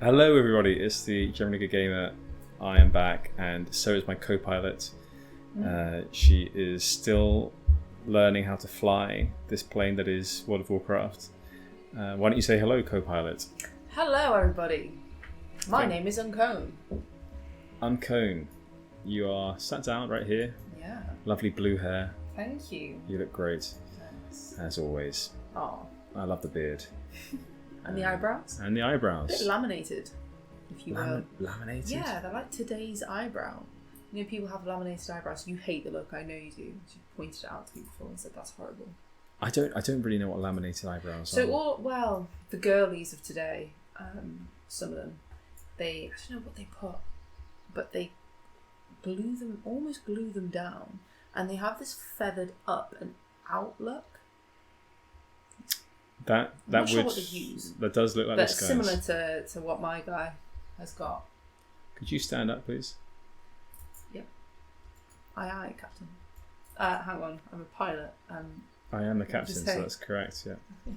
Hello everybody, it's the GenerallyGoodGamer. I am back, and so is my co-pilot. She is still learning how to fly this plane that is World of Warcraft. Why don't you say hello, co-pilot? Hello everybody. My name is Kown. Kown, you are sat down right here. Yeah. Lovely blue hair. Thank you. You look great. Thanks. As always. Oh. I love the beard. And the eyebrows? And the eyebrows. A bit laminated, if you will. Laminated? Yeah, they're like today's eyebrow. You know, people have laminated eyebrows. You hate the look, I know you do. You pointed it out to me before and said that's horrible. I don't really know what laminated eyebrows are. So, the girlies of today, some of them, I don't know what they put, but they almost glue them down, and they have this feathered up and out look. That I'm not sure would what they use, that does look like but this guy's. similar to what my guy has got. Could you stand up, please? Yep. Aye, Captain. Hang on, I'm a pilot. I am the captain, so that's correct. Yeah.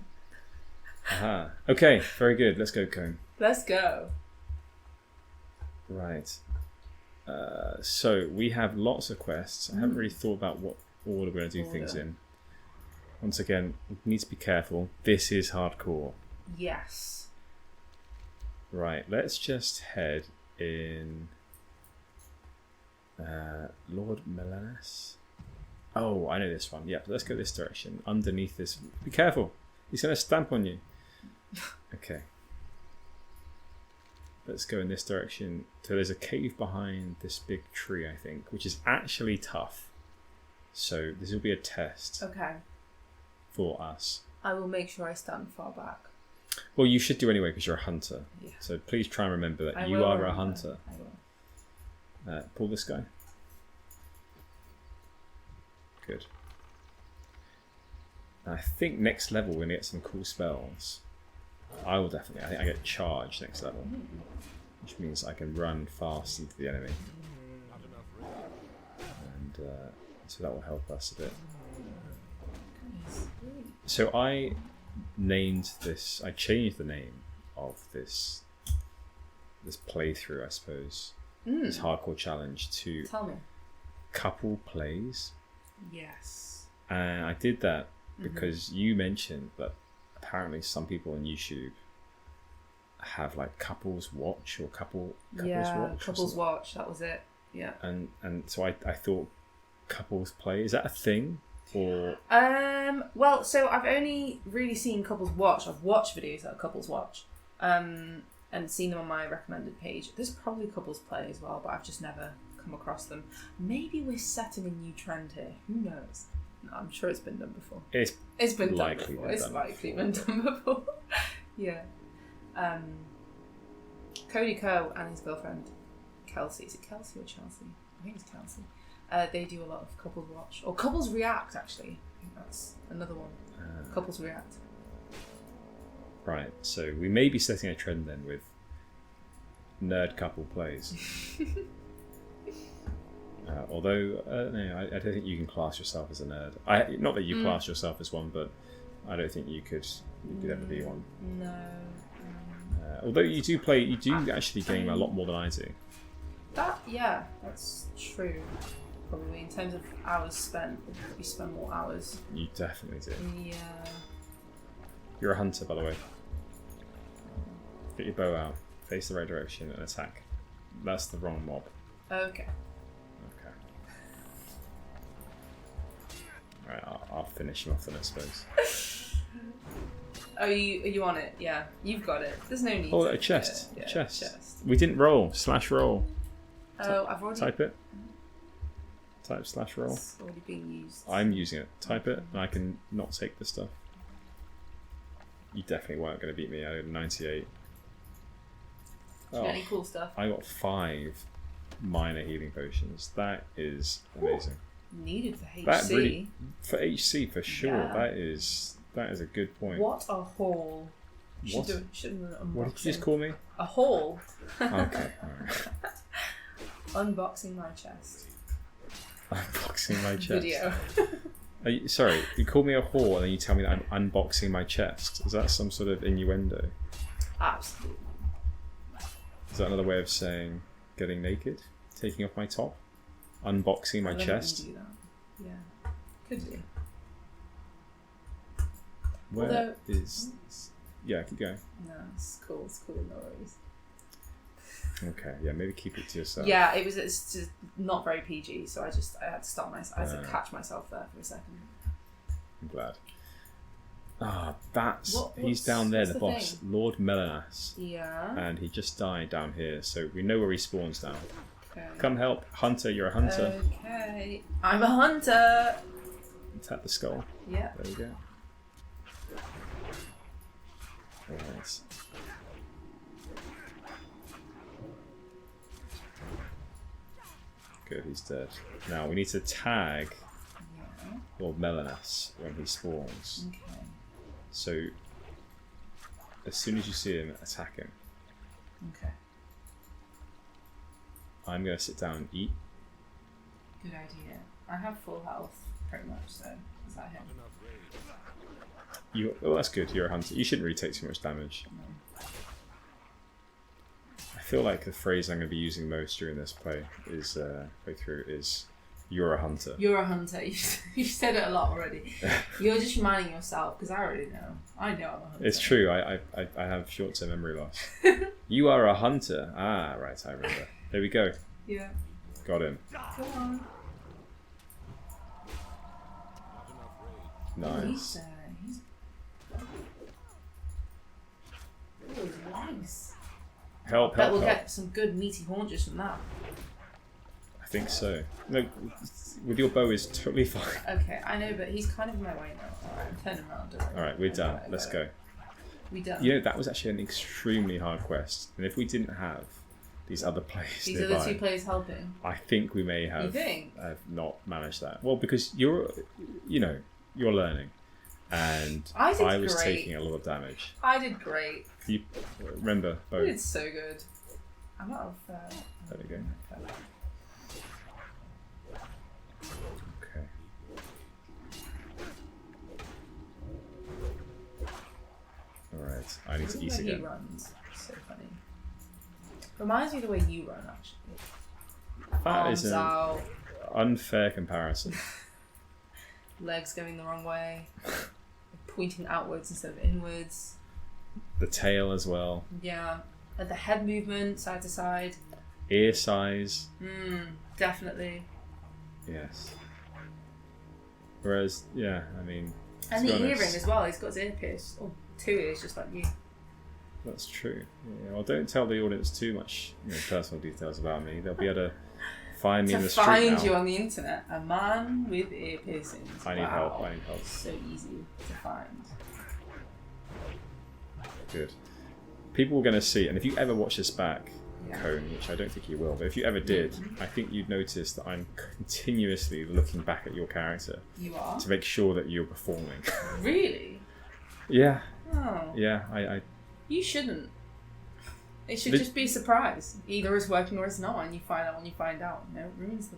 Aha. Okay. Very good. Let's go, Kown. Let's go. Right. So we have lots of quests. I haven't really thought about what order we're going to do things in. Once again, we need to be careful. This is hardcore. Yes. Right, let's just head in Lord Melanis. Oh, I know this one. Yeah, let's go this direction. Underneath this. Be careful. He's going to stamp on you. Okay. Let's go in this direction. So there's a cave behind this big tree, I think, which is actually tough. So this will be a test. Okay. For us. I will make sure I stand far back. Well, you should do anyway because you're a hunter. Yeah. So please try and remember that you are a hunter. I will. Pull this guy. Good. I think next level we're going to get some cool spells. I will definitely. I think I get charged next level. Which means I can run fast into the enemy. And so that will help us a bit. So I named this. I changed the name of this playthrough, I suppose. This hardcore challenge to Tell me. Couple Plays. Yes. And I did that because you mentioned that apparently some people on YouTube have like couples watch or couples watch. Couples watch. That was it. Yeah. And so I thought couples play, is that a thing? Or well, so I've only really seen couples watch. I've watched videos that couples watch, and seen them on my recommended page. There's probably couples play as well, but I've just never come across them. Maybe we're setting a new trend here. Who knows? No, I'm sure it's been done before. It's been done before. It's likely been done before. Yeah. Cody Kow and his girlfriend Kelsey. Is it Kelsey or Chelsea? I think it's Kelsey. They do a lot of couples watch or couples react. Actually, I think that's another one. Couples react. Right. So we may be setting a trend then with nerd couple plays. Although no, I don't think you can class yourself as a nerd. Not that you class yourself as one, but I don't think you could ever be one. No. Although you do actually game a lot more than I do. That's true. Probably in terms of hours spent, we spend more hours. You definitely do. Yeah. You're a hunter, by the way. Get your bow out, face the right direction, and attack. That's the wrong mob. Okay. Right, I'll finish him off then, I suppose. Are you on it? Yeah, you've got it. There's no need. Oh, a chest. Yeah, chest. chest. We didn't roll. /roll. Oh, I've already... Type it. Type /roll. It's already being used. I'm using it. Type it, and I can not take the stuff. You definitely weren't going to beat me. I had 98. Did you get any cool stuff? I got 5 minor healing potions. That is amazing. Ooh, needed for HC. That really, for HC, for sure. Yeah. That is a good point. What a haul. What? Shouldn't do an unboxing. What did you just call me? A haul. Okay. All right. Unboxing my chest. Unboxing my chest. Video. Sorry, you call me a whore and then you tell me that I'm unboxing my chest. Is that some sort of innuendo? Absolutely. Is that another way of saying getting naked? Taking off my top? Unboxing my chest? Do that. Yeah, could be. Where is... Yeah, keep going. No, it's cool, no worries. Okay, yeah, maybe keep it to yourself. Yeah, it's just not very PG, so I had to stop myself. I had to catch myself there for a second. I'm glad. That's... What, he's down there, the the boss. thing? Lord Melanas. Yeah. And he just died down here, so we know where he spawns now. Okay. Come help. Hunter, you're a hunter. Okay. I'm a hunter! Tap the skull. Yeah. There we go. Alright. Good, he's dead. Now we need to tag Lord Melanas when he spawns. Okay. So as soon as you see him, attack him. Okay. I'm going to sit down and eat. Good idea. I have full health, pretty much, so is that him? Oh, that's good, you're a hunter. You shouldn't really take too much damage. No. I feel like the phrase I'm going to be using most during this playthrough is "you're a hunter." You're a hunter. You've said it a lot already. You're just reminding yourself, because I already know. I know I'm a hunter. It's true. I have short-term memory loss. You are a hunter. Ah, right. I remember. There we go. Yeah. Got him. Come on. Nice. He's nice. Help! Bet we'll Help! get some good meaty haunches from that. I think so. No, with your bow is totally fine. Okay, I know, but he's kind of in my way now. Alright, I'm turning around. Don't worry. Alright, we're done. Let's go. We done. You know, that was actually an extremely hard quest. And if we didn't have these other players These nearby, other two players helping. I think we may have, You think? have not managed that. Well, because you're learning. And I was great. taking a lot of damage. I did great. You remember bow? You did so good. I'm out of... There we go. Okay. Alright, I need to eat again. He runs. So funny. Reminds me of the way you run, actually. That is Arms an out, unfair comparison. legs going the wrong way, pointing outwards instead of inwards. The tail as well. Yeah. And the head movement, side to side. Ear size. Definitely. Yes. Whereas, yeah, I mean... And the earring as well, he's got his ear pierced. Or 2 ears, just like you. That's true. Yeah, well, don't tell the audience too much personal details about me. They'll be able to find me in the street now. To find you on the internet. A man with ear piercings. I need help. I need help. So easy to find. Good. People are going to see, and if you ever watch this back, Kown, which I don't think you will, but if you ever did, I think you'd notice that I'm continuously looking back at your character. You are? To make sure that you're performing. Really? Yeah. Oh. Yeah, I You shouldn't. It should just be a surprise. Either it's working or it's not, and you find out when you find out. You know, it ruins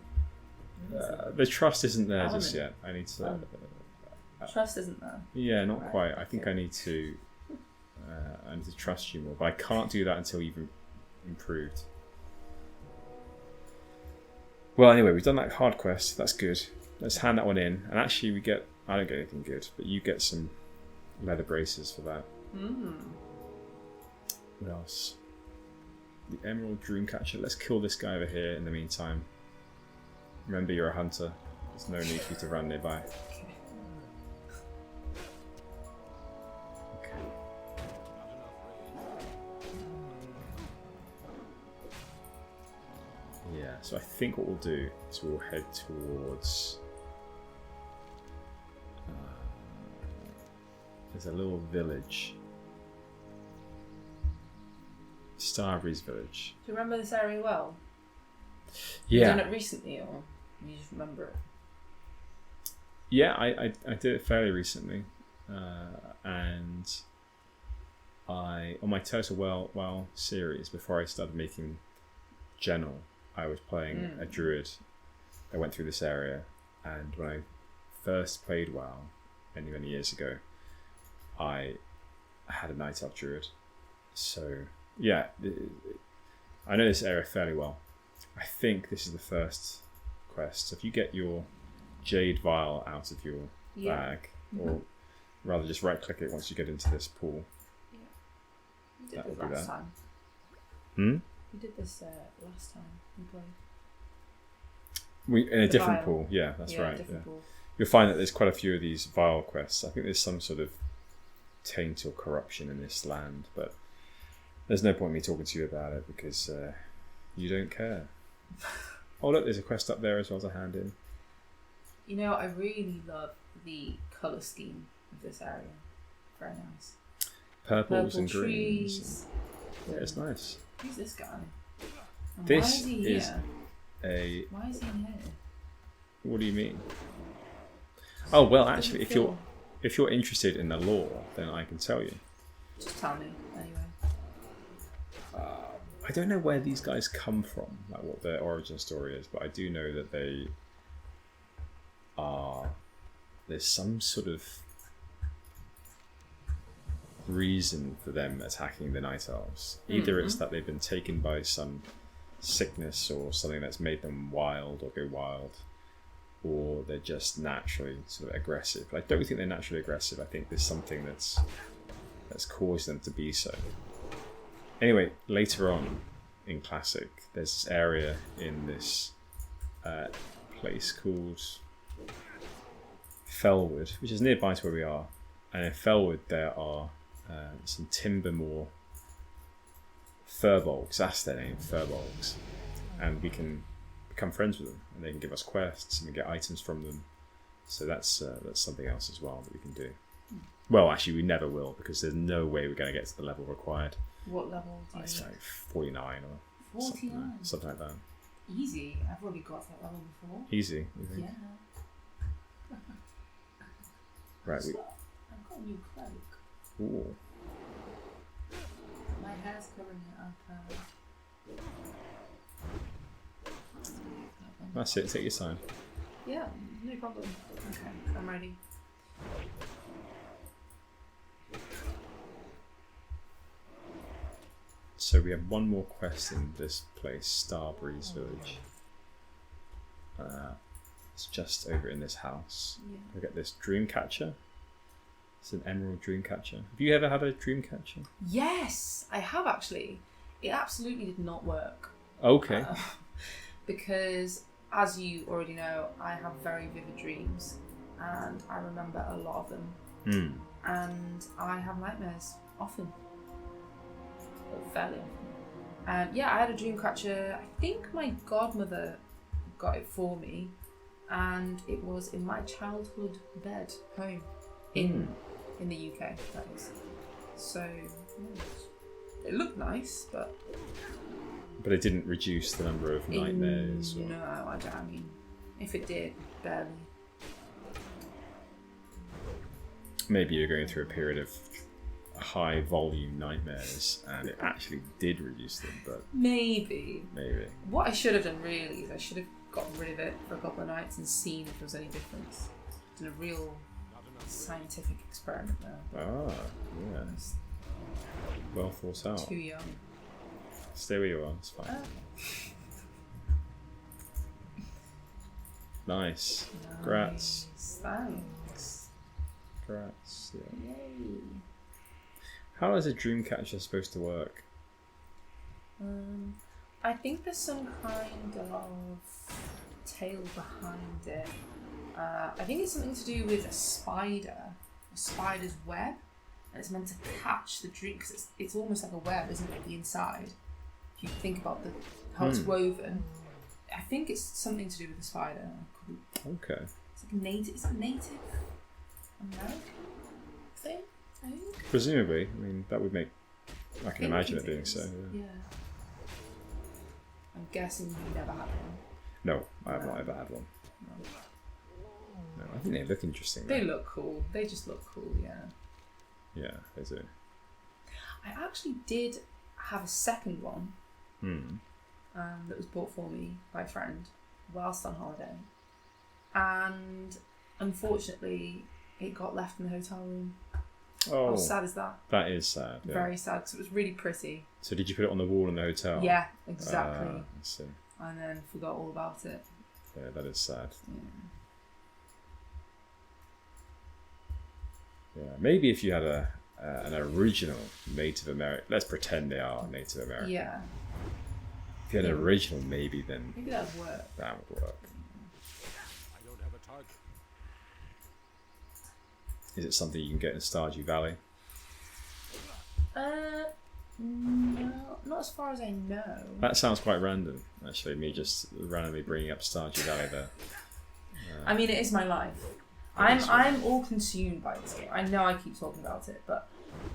the trust isn't there just yet. I need to... trust isn't there? Yeah, not quite. I think I need to trust you more, but I can't do that until you've improved. Well, anyway, we've done that hard quest. That's good. Let's hand that one in. And actually, I don't get anything good, but you get some leather braces for that. What else? The Emerald Dreamcatcher. Let's kill this guy over here in the meantime. Remember, you're a hunter. There's no need for you to run nearby. Okay. Yeah, so I think what we'll do is we'll head towards... there's a little village. Starbury's village. Do you remember this area well? Yeah. Have you done it recently, or you just remember it? Yeah, I did it fairly recently. And on my Total WoW series, before I started making General, I was playing a druid that went through this area, and when I first played WoW many years ago, I had a Night Elf druid. So yeah, I know this area fairly well. I think this is the first quest. So if you get your jade vial out of your bag, or rather just right-click it once you get into this pool. Yeah. You did this last time. You did this last time we played. In a different pool. Yeah, that's right. Yeah. Pool. You'll find that there's quite a few of these vial quests. I think there's some sort of taint or corruption in this land, but there's no point in me talking to you about it because you don't care. Oh look, there's a quest up there as well to hand in. You know, I really love the colour scheme of this area. Very nice. Purples Purple and greens. Trees. Yeah, it's nice. Who's this guy? And This why is he here? Why is he here? What do you mean? Oh well, actually, if you're interested in the lore, then I can tell you. Just tell me anyway. I don't know where these guys come from, like what their origin story is, but I do know that they are. There's some sort of reason for them attacking the Night Elves. Either it's that they've been taken by some sickness or something that's made them wild or go wild, or they're just naturally sort of aggressive. But I don't think they're naturally aggressive. I think there's something that's caused them to be so. Anyway, later on in Classic, there's this area in this place called Felwood, which is nearby to where we are. And in Felwood there are some Timbermore Furbolgs, that's their name, Furbolgs. And we can become friends with them, and they can give us quests and we get items from them. So that's something else as well that we can do. Well, actually we never will, because there's no way we're going to get to the level required. What level do you It's need? like 49 or 49? Something like that. Easy. I've already got that level before. Easy, you think? Yeah. Right. I've got a new cloak. Ooh. My hair's covering it up. That's it, take your time. Yeah, no problem. Okay, I'm ready. So we have one more quest in this place, Starbreeze Village. It's just over in this house. Yeah. We get this Dreamcatcher. It's an emerald Dreamcatcher. Have you ever had a Dreamcatcher? Yes, I have actually. It absolutely did not work. Okay. Because, as you already know, I have very vivid dreams, and I remember a lot of them. And I have nightmares often. Or fairly often. Yeah, I had a Dreamcatcher. I think my godmother got it for me, and it was in my childhood bed home in the UK, that is. So it looked nice, but it didn't reduce the number of nightmares. No, I mean, if it did, barely. Maybe you're going through a period of high volume nightmares and it actually did reduce them, but maybe what I should have done really is I should have got rid of it for a couple of nights and seen if there was any difference. Done a real scientific experiment there. Yeah, well thought out. Too young. Stay where you are, it's fine. Nice. Grats. Thanks. Grats. Yeah. Yay. How is a Dreamcatcher supposed to work? I think there's some kind of tale behind it. I think it's something to do with a spider's web, and it's meant to catch the dream because it's almost like a web, isn't it? The inside. If you think about how it's woven, I think it's something to do with the spider. Okay. It's like native. Is it Native American thing? I think. Presumably, I mean that would make. I can imagine it being so. Yeah. I'm guessing you never had one. No, I have not ever had one. No, I think they look interesting. They look cool. They just look cool, yeah. Yeah, they do. I actually did have a second one that was bought for me by a friend whilst on holiday. And unfortunately, it got left in the hotel room. Oh, How sad is that? that is sad. Yeah. Very sad, because it was really pretty. So did you put it on the wall in the hotel? Yeah, exactly. I see. And then forgot all about it. Yeah, that is sad. Yeah, maybe if you had an original Native American, let's pretend they are Native American. Yeah. If you had an original, maybe that would work. That would work. I don't have a target. Is it something you can get in Stardew Valley? No, not as far as I know. That sounds quite random, actually. Me just randomly bringing up Stardew Valley there. I mean, it is my life. I'm all consumed by this game. I know I keep talking about it, but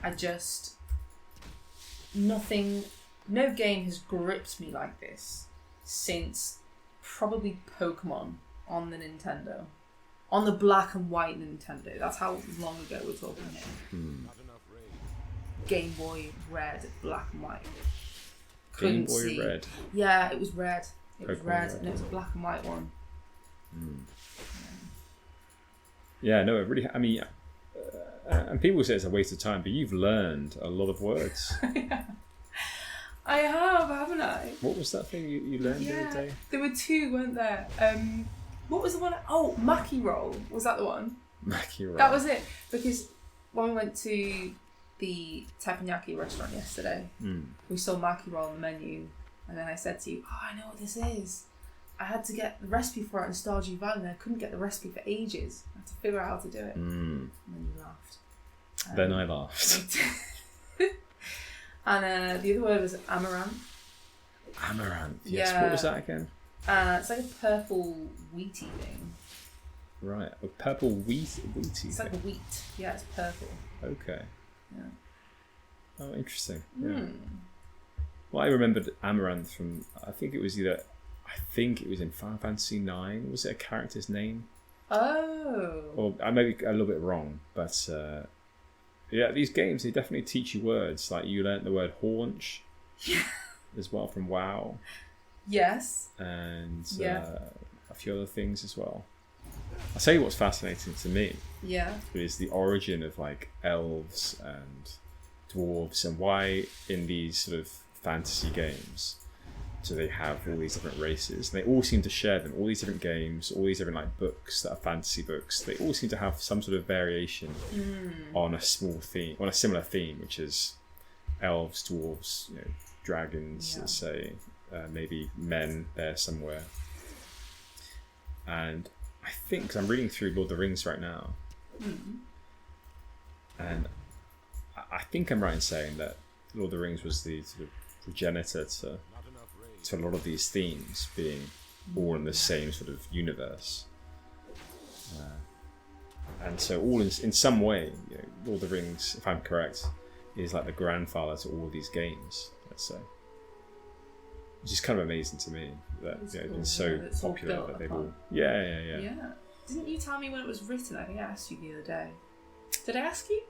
I just no game has gripped me like this since probably Pokemon on the Nintendo, on the black and white Nintendo. That's how long ago we're talking here. Not enough rain. Game Boy Red, black and white. Game Boy Red. Yeah, it was red. It was Pokemon red, Red. and it was a black and white one. Yeah, no, it really. I mean, and people say it's a waste of time, but you've learned a lot of words. I have, haven't I? What was that thing you learned the other day? There were two, weren't there? What was the one? Oh, Maki Roll. Was that the one? Maki Roll. That was it. Because when we went to the teppanyaki restaurant yesterday, we saw Maki Roll on the menu, and then I said to you, "Oh, I know what this is. I had to get the recipe for it in Stardew Valley, and I couldn't get the recipe for ages. I had to figure out how to do it." And then you laughed. Then I laughed. And the other word was amaranth. Amaranth. Yes. Yeah. What was that again? It's like a purple wheaty thing. Right. A purple wheaty It's like a thing. wheat. Yeah, it's purple. Okay. Yeah. Oh, interesting. Yeah. Well, I remembered amaranth from. I think it was in Final Fantasy IX. Was it a character's name? Oh. Or I may be a little bit wrong, but yeah, these games, they definitely teach you words. Like you learnt the word haunch as well from WoW, Yes. and Yeah. a few other things as well. I'll tell you what's fascinating to me Yeah. is the origin of like elves and dwarves, and why in these sort of fantasy games do they have all these different races. And they all seem to share them. All these different games, all these different like books that are fantasy books, they all seem to have some sort of variation on a small theme, on a similar theme, which is elves, dwarves, dragons, let's say, maybe men there somewhere. And I think, 'cause I'm reading through Lord of the Rings right now, and I think I'm right in saying that Lord of the Rings was the sort of progenitor to a lot of these themes being all in the same sort of universe. And so all in some way, Lord of the Rings, if I'm correct, is like the grandfather to all of these games, let's say. Which is kind of amazing to me that it's been so popular that they've all... Yeah. Didn't you tell me when it was written? I think I asked you the other day. Did I ask you?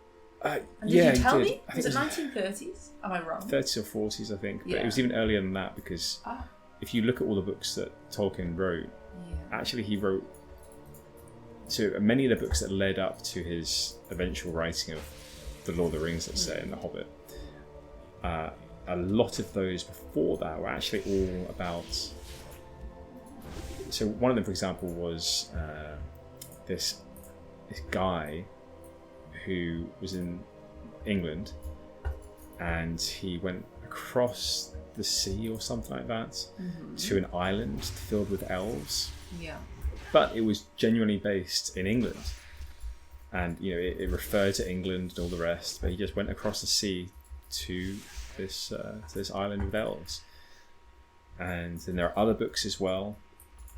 And yeah, did you tell did. me? Was it 1930s? Am I wrong? 30s or 40s, I think. But Yeah. it was even earlier than that, because if you look at all the books that Tolkien wrote, actually he wrote... So many of the books that led up to his eventual writing of The Lord of the Rings, let's say, and The Hobbit, a lot of those before that were actually all about... So one of them, for example, was this guy who was in England, and he went across the sea or something like that to an island filled with elves. Yeah. But it was genuinely based in England, and it referred to England and all the rest. But he just went across the sea to this island with elves. And then there are other books as well,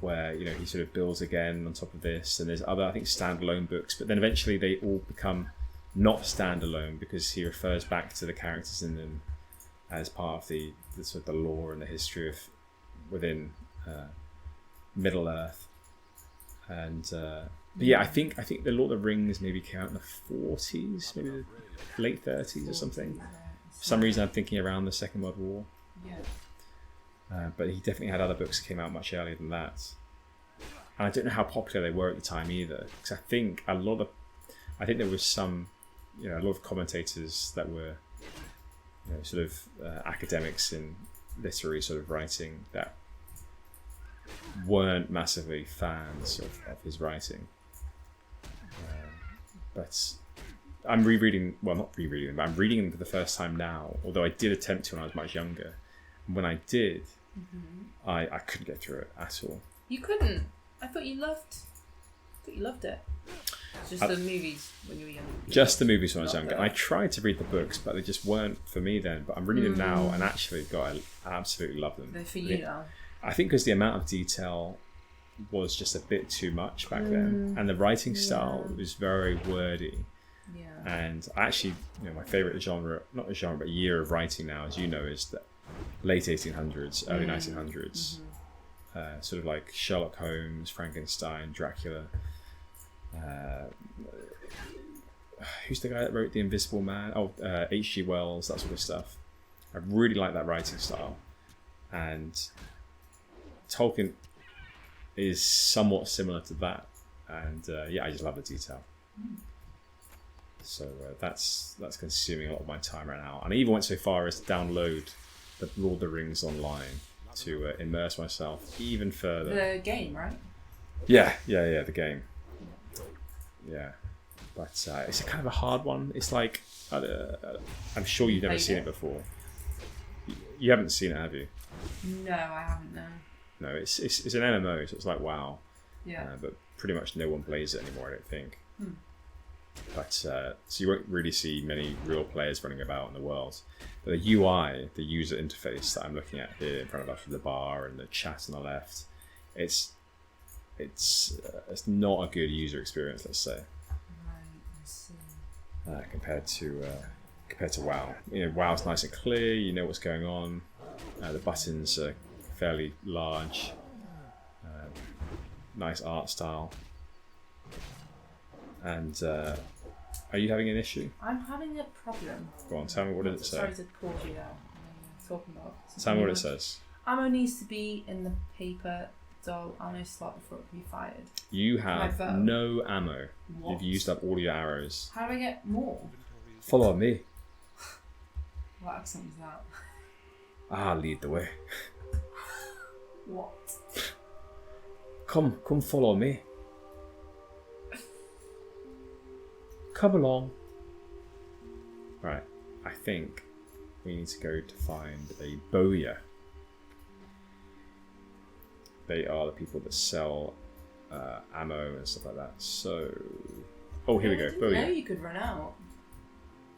where he sort of builds again on top of this, and there's other, I think, standalone books. But then eventually they all become not standalone, because he refers back to the characters in them as part of the sort of the lore and the history of within Middle Earth. And but yeah, I think the Lord of the Rings maybe came out in the 40s, maybe the late 30s or something. For some reason, I'm thinking around the Second World War. Yeah. But he definitely had other books that came out much earlier than that. And I don't know how popular they were at the time either, because I think there was some you know, a lot of commentators that were, you know, sort of academics in literary sort of writing that weren't massively fans of his writing. But I'm rereading, well, not rereading them, but I'm reading them for the first time now, although I did attempt to when I was much younger. And when I did, I couldn't get through it at all. You couldn't? I thought you loved it. Just the movies when you were young. Just the movies when I was younger. And I tried to read the books, but they just weren't for me then. But I'm reading them now, and actually, God, I absolutely love them. They're for you now. I think because the amount of detail was just a bit too much back then, and the writing style was very wordy. Yeah. And actually, you know, my favourite genre, not a genre, but year of writing now, as you know, is the late 1800s, early 1900s. Sort of like Sherlock Holmes, Frankenstein, Dracula. Who's the guy that wrote The Invisible Man? H.G. Wells, that sort of stuff. I really like that writing style. And Tolkien is somewhat similar to that. And I just love the detail. So that's consuming a lot of my time right now. And I even went so far as to download the Lord of the Rings online to immerse myself even further. The game, right? Yeah, the game. Yeah, but it's a kind of a hard one. It's like I'm sure you've never seen it before. You haven't seen it, have you? No, I haven't. No. No, it's an MMO, so it's like WoW. Yeah. But pretty much no one plays it anymore, I don't think. But so you won't really see many real players running about in the world. But the UI, the user interface that I'm looking at here in front of us with the bar and the chat on the left, it's not a good user experience, let's say. Right, I see. Compared to WoW. You know, WoW's nice and clear. You know what's going on. The buttons are fairly large. Nice art style. And are you having an issue? I'm having a problem. Go on, tell me, what does it say? Sorry to pause you there. Talking about. Tell me what it says. Ammo needs to be in the paper doll ammo slot before it can be fired. You have no ammo. What? You've used up all your arrows. How do I get more? Follow me. What accent is that? I'll lead the way. What? Come follow me. Come along. Right, I think we need to go to find a bowyer. They are the people that sell ammo and stuff like that. So, here we go. Bowyer. I know you could run out.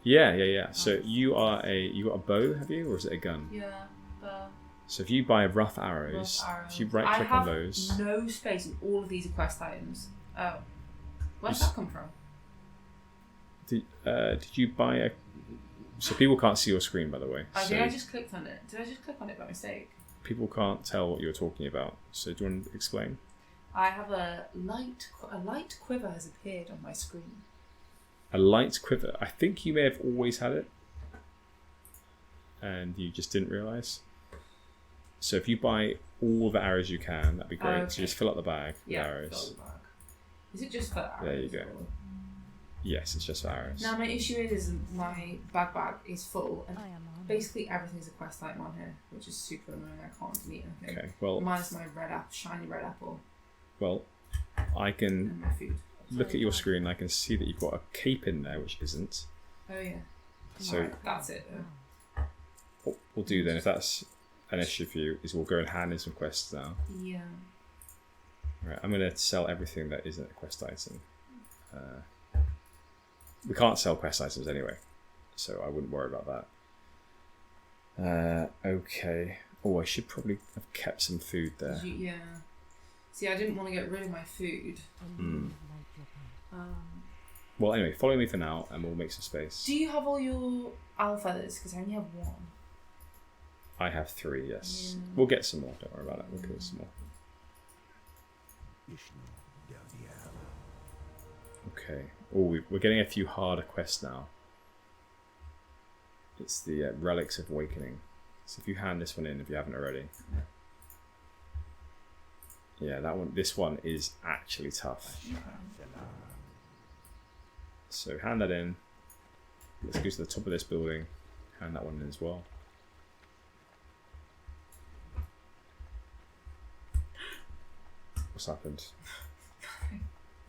Yeah. So you got a bow, have you, or is it a gun? Yeah, So if you buy rough arrows, if you right click on those. I have no space in all of these quest items. Oh, where did that come from? Did you buy a? So people can't see your screen, by the way. I think I just clicked on it. Did I just click on it by mistake? People can't tell what you're talking about. So do you want to explain? I have a light quiver has appeared on my screen. A light quiver. I think you may have always had it, and you just didn't realise. So if you buy all the arrows you can, that'd be great. Okay. So just fill up the bag with arrows. Fill the bag. Is it just for arrows? There you go. Yes, it's just for arrows. Now my issue is my bag is full, and basically everything's a quest item on here, which is super annoying. I can't delete anything. Okay, well, minus my shiny red apple. Well, I can and my food. look at your screen. And I can see that you've got a cape in there, which isn't. Oh yeah. So right, that's it. What we'll do then, if that's an issue for you, is we'll go and hand in some quests now. Yeah. Right, I'm going to sell everything that isn't a quest item. We can't sell quest items anyway, so I wouldn't worry about that. Okay. I should probably have kept some food there. Yeah. See, I didn't want to get rid of my food. Well, anyway, follow me for now, and we'll make some space. Do you have all your owl feathers? Because I only have one. I have 3, yes. Yeah. We'll get some more, don't worry about it. We'll get some more. Okay. We're getting a few harder quests now. It's the Relics of Awakening. So if you hand this one in, if you haven't already. Yeah, this one is actually tough. So hand that in. let's go to the top of this building. Hand that one in as well. What's happened?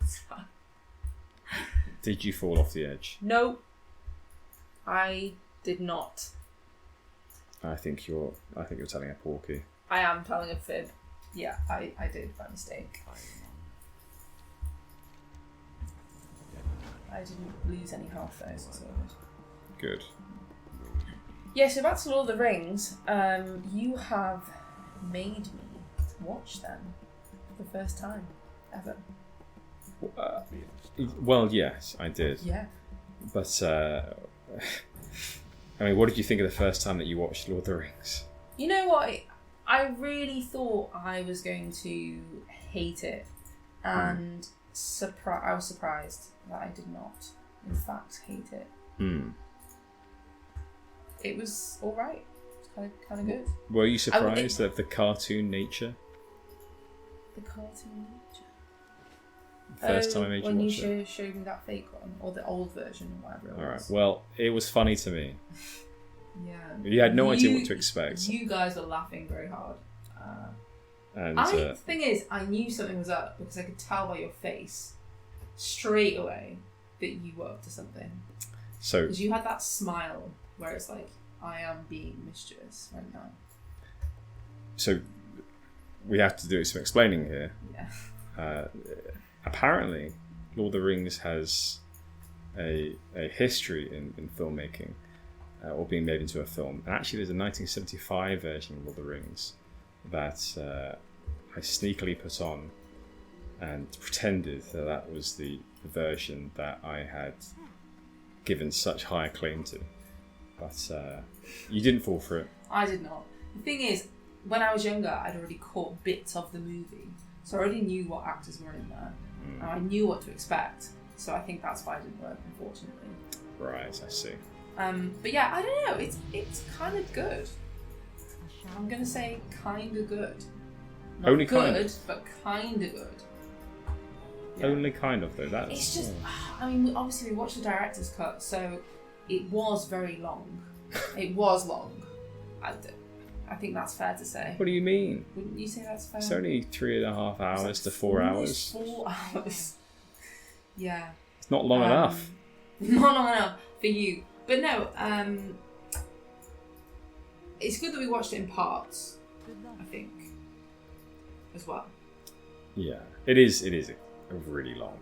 It's fine. Did you fall off the edge? No, I did not. I think you're telling a porky. I am telling a fib. Yeah, I did by mistake. I didn't lose any health though, so Good. yeah, so back to Lord of the Rings. You have made me watch them for the first time ever. Well, yes, I did. Yeah. But I mean, what did you think of the first time that you watched Lord of the Rings? You know what? I really thought I was going to hate it, and I was surprised that I did not, in fact, hate it. It was all right. It was kind of good. Were you surprised at the cartoon nature? The cartoon nature. First time I made you when watch you showed me that fake one, or the old version, or whatever it was. All right. Well, it was funny to me. Yeah. You had no idea what to expect. You guys were laughing very hard. And the thing is, I knew something was up because I could tell by your face straight away that you were up to something. So, because you had that smile where it's like, I am being mischievous right now. So, we have to do some explaining here. Yeah. Apparently, Lord of the Rings has a history in filmmaking, or being made into a film. And actually, there's a 1975 version of Lord of the Rings that I sneakily put on and pretended that was the version that I had given such high acclaim to. But you didn't fall for it. I did not. The thing is, when I was younger, I'd already caught bits of the movie. So I already knew what actors were in there. And I knew what to expect. So I think that's why it didn't work, unfortunately. Right, I see. But yeah, I don't know. It's kind of good. I'm going to say kind of good. Not Only good, kind of. but kind of good. Yeah. Only kind of, though. That's. It's just, I mean, obviously we watched the director's cut, so it was very long. It was long. I think that's fair to say. What do you mean? Wouldn't you say that's fair? It's only 3.5 hours to 4 hours. 4 hours. Yeah. It's not long enough. Not long enough for you. But no, it's good that we watched it in parts, I think, as well. Yeah, it is a really long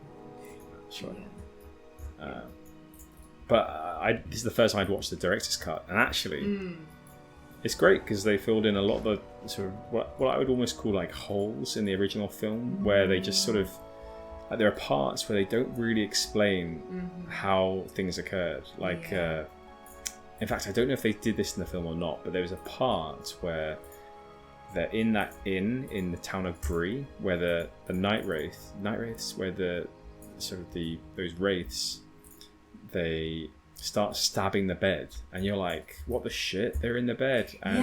show. Yeah. But this is the first time I'd watched the director's cut, and actually, it's great because they filled in a lot of the sort of what I would almost call like holes in the original film, where they just sort of like there are parts where they don't really explain how things occurred. Like, in fact, I don't know if they did this in the film or not, but there was a part where they're in that inn in the town of Bree, where the night wraiths, where those wraiths, they start stabbing the bed, and you're like, what the shit? They're in the bed, and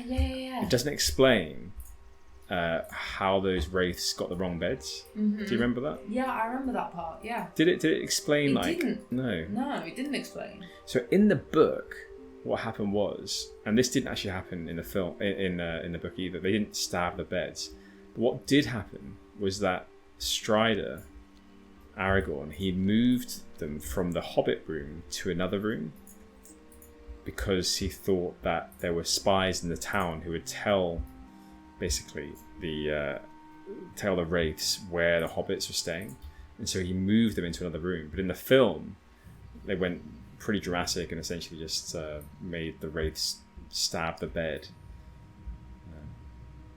yeah. it doesn't explain how those wraiths got the wrong beds. Do you remember that? Yeah, I remember that part. Yeah. Did it explain? It didn't. No, it didn't explain. So in the book, what happened was, and this didn't actually happen in the film, in the book either. They didn't stab the beds. But what did happen was that Strider, Aragorn, he moved them from the Hobbit room to another room because he thought that there were spies in the town who would tell, basically, tell the wraiths where the hobbits were staying, and so he moved them into another room. But in the film, they went pretty dramatic and essentially just made the wraiths stab the bed.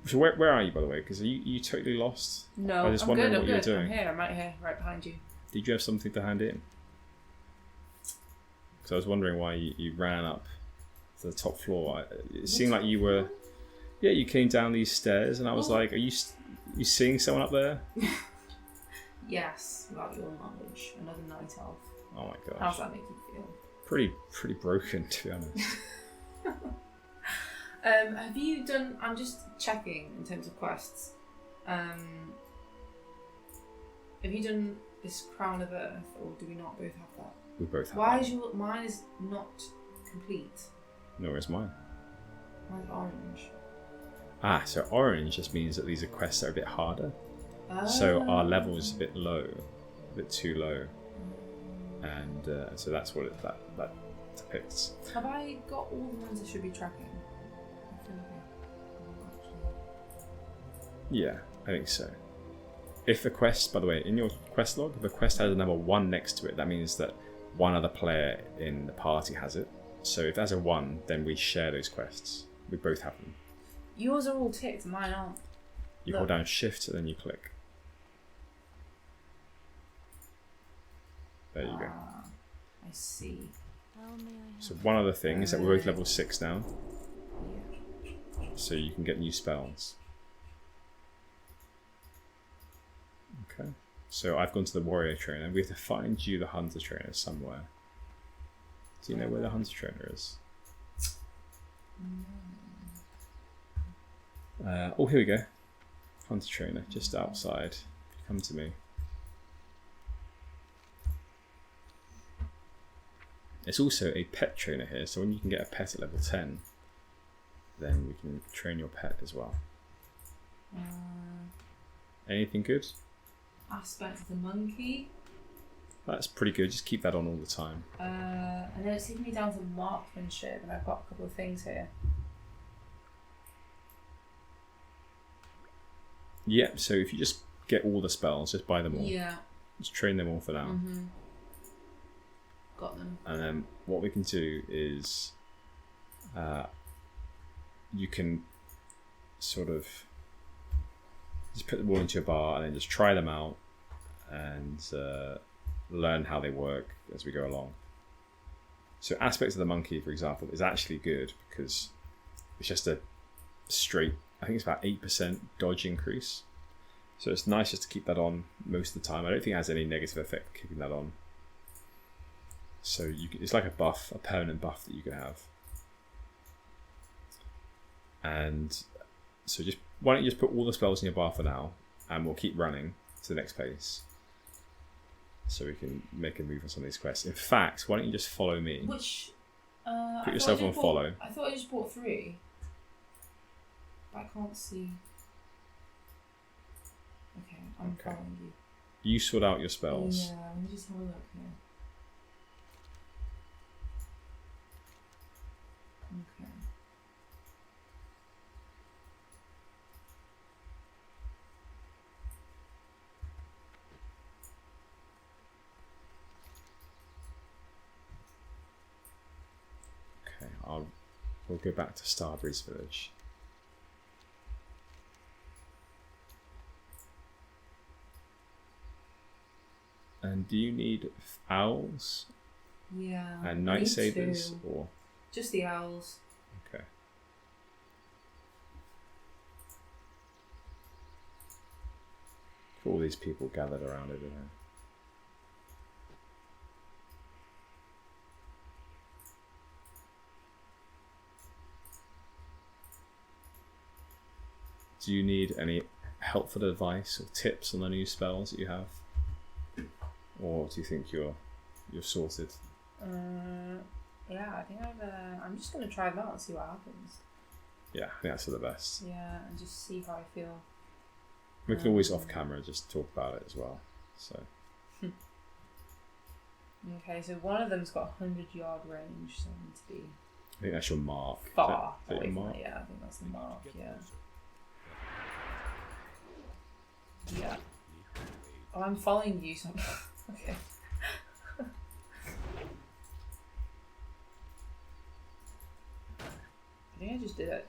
So where are you, by the way? Because are you totally lost? No, I was just I'm wondering good. what you were doing. I'm here. I'm right here, right behind you. Did you have something to hand in? Because I was wondering why you ran up to the top floor. It seemed like you were. Yeah, you came down these stairs, and I was like, "Are you seeing someone up there?" Yes, without your knowledge, another night elf. Oh my gosh! How does that make you feel? Pretty broken, to be honest. Have you done? I'm just checking in terms of quests. Have you done this Crown of Earth, or do we not both have that? We both have. Why that. is mine is not complete? Nor is mine. Mine's orange. Ah, so orange just means that these are quests that are a bit harder. So our level is a bit low, a bit too low, and so that's what that depicts. Have I got all the ones I should be tracking? I feel like Yeah, I think so. If a quest, by the way, in your quest log, if a quest has a number 1 next to it, that means that one other player in the party has it. So if there's a 1, then we share those quests. We both have them. yours are all ticked, mine aren't. You hold down shift and then you click. There you go. I see. So one other thing is that we're both level 6 now. So you can get new spells. Okay. So I've gone to the warrior trainer. We have to find you the hunter trainer somewhere. Do you know where the hunter trainer is? Oh, here we go. Hunter trainer, just outside. Come to me. It's also a pet trainer here, so when you can get a pet at level 10, then we can train your pet as well. Anything good? Aspect of the monkey. That's pretty good, just keep that on all the time. And then it's taking me down to marksmanship, and I've got a couple of things here. Yep, so if you just get all the spells, just buy them all. Yeah. Just train them all for now. Mm-hmm. Got them. And then what we can do is you can sort of just put them all into a bar and then just try them out and learn how they work as we go along. So aspects of the monkey, for example, is actually good because it's just a straight, I think it's about 8% dodge increase. So it's nice just to keep that on most of the time. I don't think it has any negative effect keeping that on. So it's like a buff, a permanent buff that you can have. And so just why don't you just put all the spells in your bar for now, and we'll keep running to the next place, so we can make a move on some of these quests. In fact, why don't you just follow me? Which put yourself on follow. I thought I just bought 3, but I can't see. Okay, I'm following you. You sort out your spells. Yeah, let me just have a look here. Okay. Okay, we'll go back to Starbreeze Village. And do you need owls Yeah. and night sabers, or just the owls? okay? All these people gathered around over there. Do you need any helpful advice or tips on the new spells that you have? Or do you think you're sorted? Yeah, I think I'm just gonna try them out and see what happens. Yeah, I think that's for the best. Yeah, and just see how I feel. We can always off camera just talk about it as well. So Okay, so one of them's got 100-yard range, so I need to be I think that's your mark. far Is that away your from mark? it. Yeah, I think that's the mark. Yeah. Yeah. Oh, I'm following you. So okay. I think I just did it.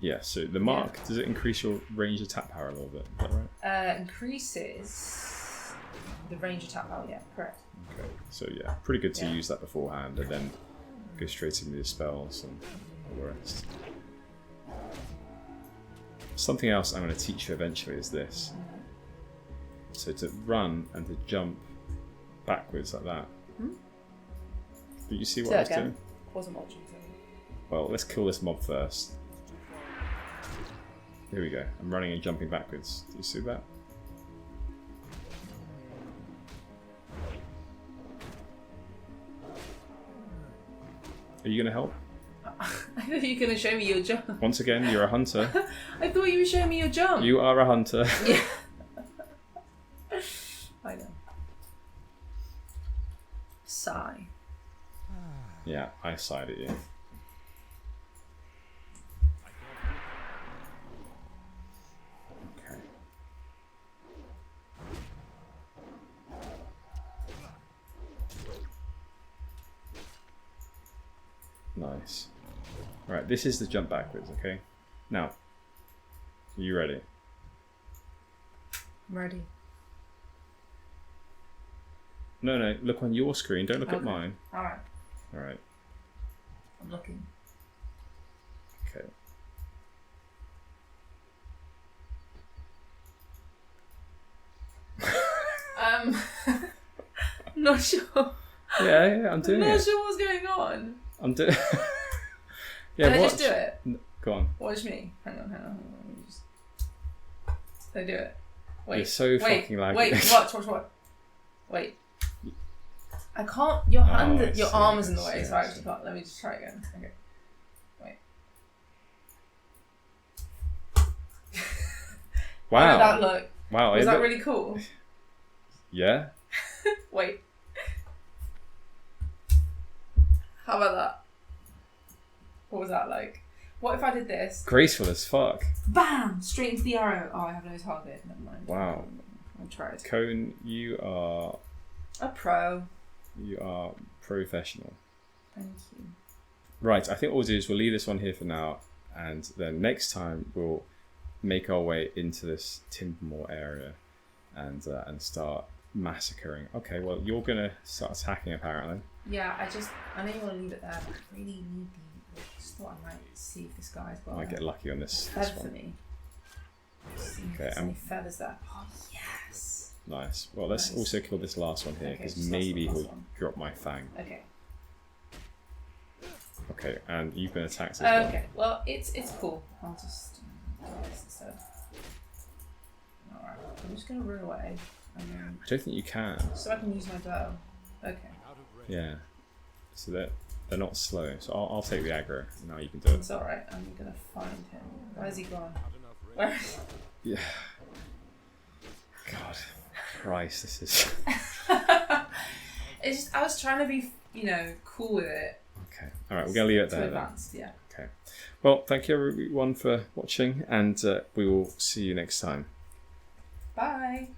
Yeah, so the mark, does it increase your range attack power a little bit? Is that right? Increases the range attack power. Yeah, correct. Okay, so yeah, pretty good to Yeah. use that beforehand and then go straight into the spells and all the rest. Something else I'm going to teach you eventually is this. So to run and to jump backwards like that. Did you see what I was doing? Wasn't watching. So. Well, let's kill this mob first. Here we go. I'm running and jumping backwards. Do you see that? Are you going to help? I thought you were going to show me your jump. Once again, you're a hunter. I thought you were showing me your jump. You are a hunter. Yeah. I know. Sigh. Yeah, I sighed at you. Okay. Nice. Right, this is the jump backwards, okay? Now, are you ready? I'm ready. No, look on your screen, don't look at Okay. mine. Alright, Alright, I'm looking. okay. Not sure. Yeah, I'm doing Not it. sure what's going on. I'm doing Yeah, Can I watch. just do it? Go on. Watch me. Hang on. Let me just... Can I do it? Wait. You're so fucking laggy. Wait, watch. Wait. I can't... Your hand... I your see, arm is in the I way, see, so I I actually can't. Let me just try again. Okay. Wait. How did that Wow. look? Wow. Was it that look- really cool? Yeah. Wait. How about that? What was that like? What if I did this? Graceful as fuck. Bam! Straight into the arrow. Oh, I have no target. Never mind. Wow. I'll try it. Kown, you are A pro. professional. Thank you. Right, I think what we'll do is we'll leave this one here for now, and then next time we'll make our way into this Timbermore area and start massacring. Okay, well you're gonna start attacking apparently. Yeah, I know you want to leave it there, but I really need the... I just thought I might see if this guy's got... I might get lucky on this feather for one. me. See if Okay, there's any feathers there. Oh, yes! Nice. Well, let's Nice. also kill this last one here Okay, because just maybe last he'll one. drop my fang. Okay. Okay, and you've been attacked as well. Okay, well, it's cool. I'll just do this instead. Alright, I'm just going to run away. And then... I don't think you can. So I can use my bow. Okay. Out of range. Yeah. So they're not slow. So I'll take the aggro. Now you can do it. It's alright. I'm going to find him. Where's he gone? Not enough range. Where is he? Yeah. God. Christ, this is... It's just, I was trying to be, cool with it. Okay. All right, we're going to leave it Too there then. advanced, yeah. Okay. Well, thank you everyone for watching, and we will see you next time. Bye.